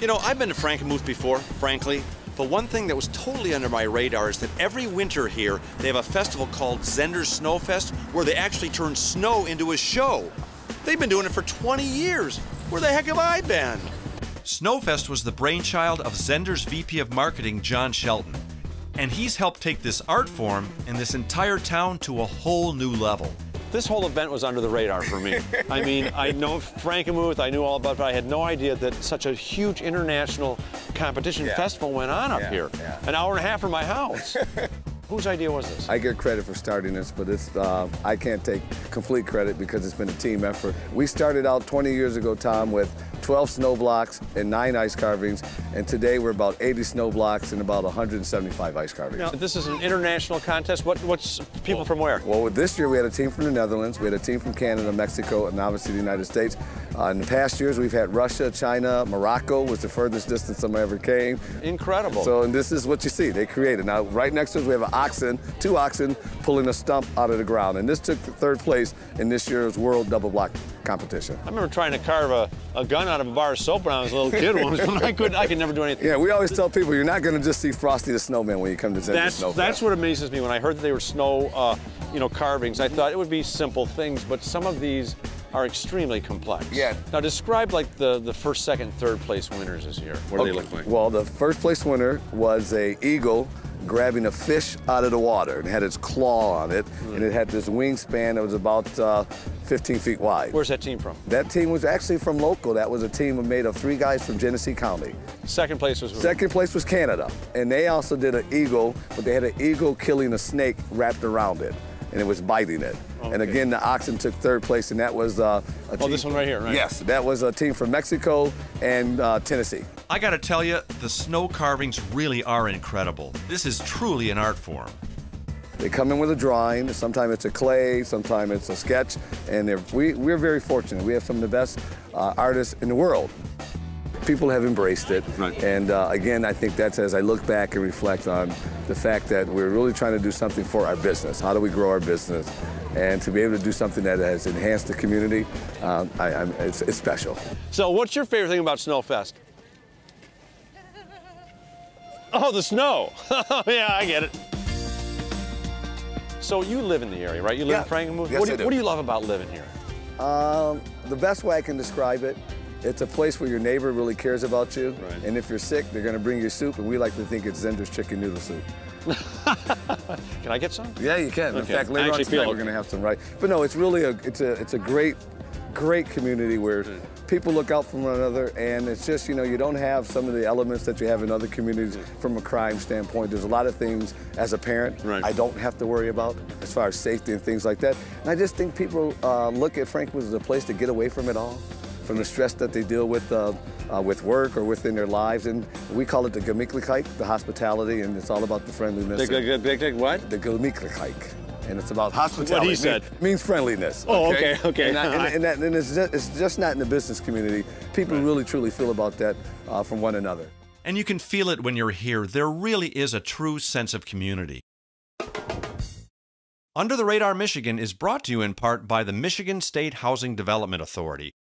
You know, I've been to Frankenmuth before, frankly, but one thing that was totally under my radar is that every winter here, they have a festival called Zehnder Snowfest, where they actually turn snow into a show. They've been doing it for 20 years. Where the heck have I been? Snowfest was the brainchild of Zehnder's VP of Marketing, John Shelton. And he's helped take this art form and this entire town to a whole new level. This whole event was under the radar for me. I mean, I know Frankenmuth, I knew all about it, but I had no idea that such a huge international competition festival went on up here. An hour and a half from my house. Whose idea was this? I get credit for starting this, but it's, I can't take complete credit because it's been a team effort. We started out 20 years ago, Tom, with 12 snow blocks and 9 ice carvings, and today we're about 80 snow blocks and about 175 ice carvings. Now, this is an international contest. What's people from where? Well, this year we had a team from the Netherlands, we had a team from Canada, Mexico, and obviously the United States. In the past years, we've had Russia, China, Morocco was the furthest distance someone ever came. Incredible. So, and this is what you see, they created. Now, right next to us, we have an oxen, 2 oxen, pulling a stump out of the ground. And this took 3rd place in this year's World Double Block competition. I remember trying to carve a gun out of a bar of soap when I was a little kid once, but I could never do anything. Yeah, we always tell people, you're not going to just see Frosty the Snowman when you come to Zehnder Snowfest. That's what amazes me. When I heard that they were snow, carvings, I thought it would be simple things, but some of these are extremely complex. Yeah. Now describe like the 1st, 2nd, 3rd place winners this year. What do they look like? Well, the 1st place winner was a eagle grabbing a fish out of the water. It had its claw on it, and it had this wingspan that was about 15 feet wide. Where's that team from? That team was actually from local. That was a team made of 3 guys from Genesee County. 2nd place was who? 2nd place was Canada, and they also did an eagle, but they had an eagle killing a snake wrapped around it, and it was biting it. And again, the oxen took 3rd place, and that was a team. This one right here, right? Yes, that was a team from Mexico and Tennessee. I gotta tell you, the snow carvings really are incredible. This is truly an art form. They come in with a drawing. Sometimes it's a clay, sometimes it's a sketch, and we're very fortunate. We have some of the best artists in the world. People have embraced it, and again, I think that's as I look back and reflect on the fact that we're really trying to do something for our business. How do we grow our business? And to be able to do something that has enhanced the community, it's special. So what's your favorite thing about Snowfest? Oh, the snow. Yeah, I get it. So you live in the area, right? You live in Frankenmuth? Yes, I do. What do you love about living here? The best way I can describe it, it's a place where your neighbor really cares about you. Right. And if you're sick, they're going to bring you soup, and we like to think it's Zehnder's chicken noodle soup. Can I get some? Yeah, you can. Okay. In fact, later on tonight, we're going to have some, right? But no, it's really it's a great community where people look out for one another, and it's just, you don't have some of the elements that you have in other communities from a crime standpoint. There's a lot of things as a parent I don't have to worry about as far as safety and things like that. And I just think people look at Frankenmuth as a place to get away from it all, from the stress that they deal with work or within their lives. And we call it the Gemütlichkeit, the hospitality, and it's all about the friendliness. The what? The Gemütlichkeit. And it's about hospitality. What he said. It means friendliness. Oh, okay. And it's just not in the business community. People really, truly feel about that from one another. And you can feel it when you're here. There really is a true sense of community. Under the Radar Michigan is brought to you in part by the Michigan State Housing Development Authority,